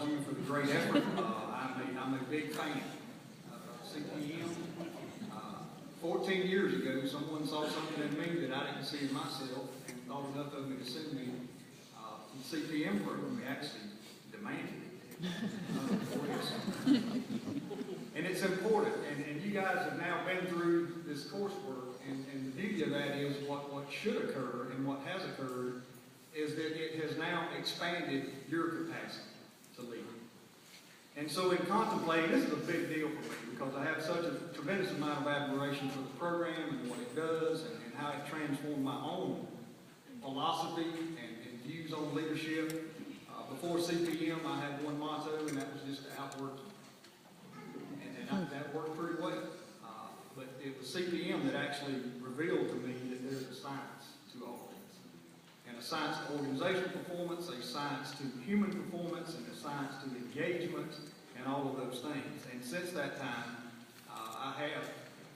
you for the great effort. I'm a big fan of CPM. 14 years ago, someone saw something in me that I didn't see in myself and thought enough of me to send me the CPM program. We actually demanded it. And it's important. And you guys have now been through this coursework. And the beauty of that is what should occur and what has occurred is that it has now expanded your capacity to lead. And so in contemplating, this is a big deal for me because I have such a tremendous amount of admiration for the program and what it does and how it transformed my own philosophy and views on leadership. Before CPM, I had one motto, and that was just to outwork you. And that worked pretty well. But it was CPM that actually revealed to me that there's a science to all this. And a science to organizational performance, a science to human performance, and a science to engagement, and all of those things. And since that time, I have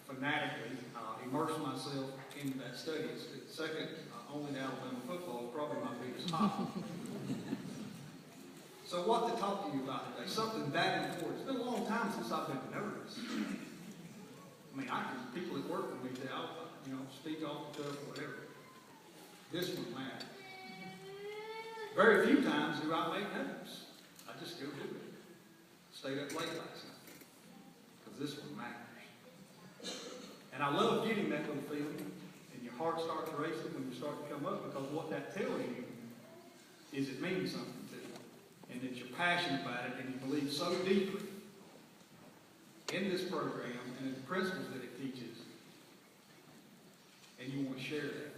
fanatically immersed myself into that study. It's second only to Alabama football, probably my biggest hobby. So what to talk to you about today? Something that important. It's been a long time since I've been nervous. I mean, people that work with me say, I'll speak off the cuff or whatever. This one matters. Very few times do I make notes. I just go do it. Stayed up late last night. Because this one matters. And I love getting that little feeling. And your heart starts racing when you start to come up, because what that tells you is it means something to you. And that you're passionate about it and you believe so deeply in this program and in the principles that it teaches. And you want to share that.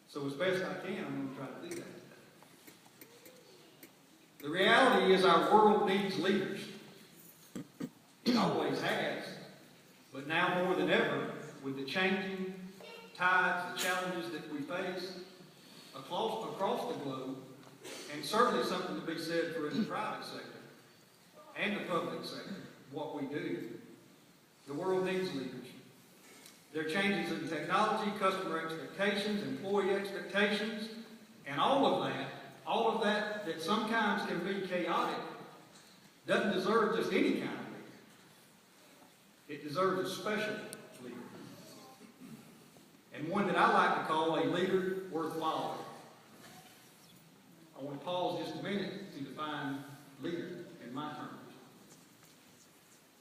So as best I can, I'm going to try to do that today. The reality is our world needs leaders. It always has. But now more than ever, with the changing tides, the challenges that we face across the globe, and certainly something to be said for in the private sector and the public sector, what we do. The world needs leaders. There are changes in technology, customer expectations, employee expectations, and all of that that sometimes can be chaotic, doesn't deserve just any kind of leader. It deserves a special leader. And one that I like to call a leader worth following. I want to pause just a minute to define leader in my terms.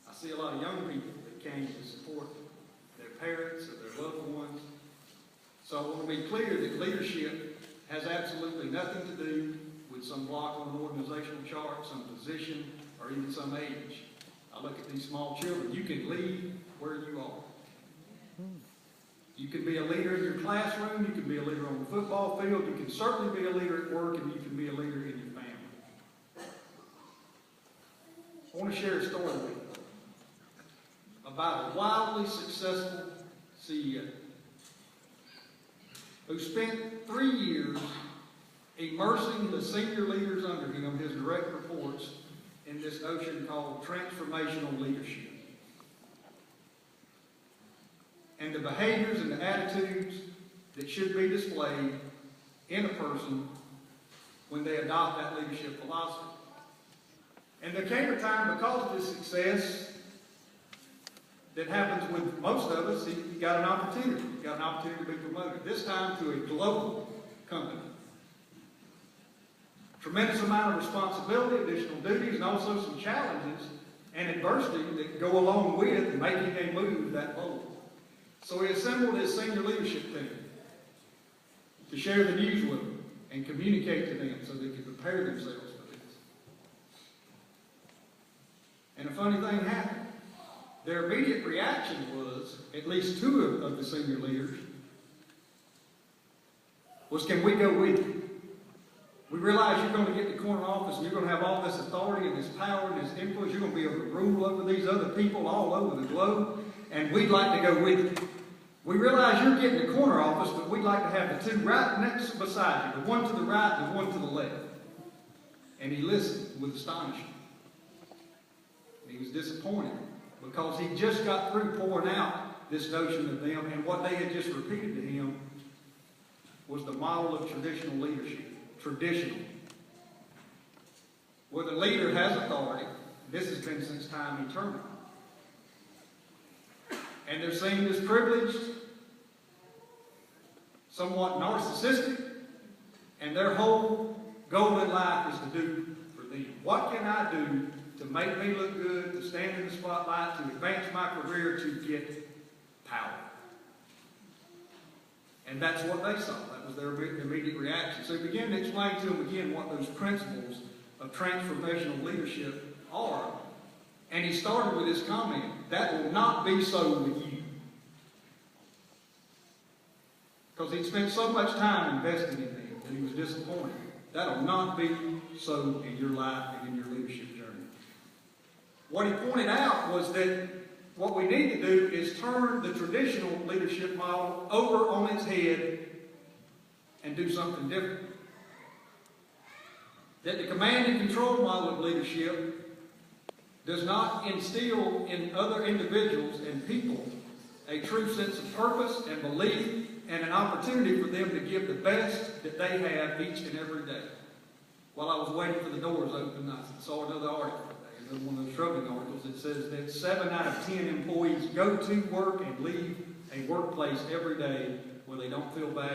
I see a lot of young people that came to support their parents or their loved ones. So I want to be clear that leadership has absolutely nothing to do with some block on an organizational chart, some position, or even some age. I look at these small children. You can lead where you are. You can be a leader in your classroom. You can be a leader on the football field. You can certainly be a leader at work, and you can be a leader in your family. I want to share a story with you about a wildly successful CEO who spent 3 years immersing the senior leaders under him, his direct reports, in this notion called Transformational Leadership. And the behaviors and the attitudes that should be displayed in a person when they adopt that leadership philosophy. And there came a time, because of this success that happens with most of us, he got an opportunity. He got an opportunity to be promoted, this time to a global company. Tremendous amount of responsibility, additional duties, and also some challenges and adversity that go along with making a move that bold. So he assembled his senior leadership team to share the news with them and communicate to them so they could prepare themselves for this. And a funny thing happened. Their immediate reaction was, at least two of the senior leaders, was, can we go with you? We realize you're going to get the corner office and you're going to have all this authority and this power and this influence. You're going to be able to rule over these other people all over the globe, and we'd like to go with you. We realize you're getting the corner office, but we'd like to have the two right next beside you, the one to the right and the one to the left. And he listened with astonishment. He was disappointed because he just got through pouring out this notion of them, and what they had just repeated to him was the model of traditional leadership. Traditional. where the leader has authority. This has been since time eternal. And they're seen as privileged, somewhat narcissistic, and their whole goal in life is to do for them. What can I do to make me look good, to stand in the spotlight, to advance my career, to get power? And that's what they saw. That was their immediate reaction. So he began to explain to them again what those principles of transformational leadership are. And he started with this comment, that will not be so with you. Because he'd spent so much time investing in them that he was disappointed. That will not be so in your life and in your leadership journey. What he pointed out was that what we need to do is turn the traditional leadership model over on its head and do something different. That the command and control model of leadership does not instill in other individuals and people a true sense of purpose and belief and an opportunity for them to give the best that they have each and every day. While I was waiting for the doors open, I saw another article today, one of those troubling articles that says that 7 out of 10 employees go to work and leave a workplace every day where they don't feel bad.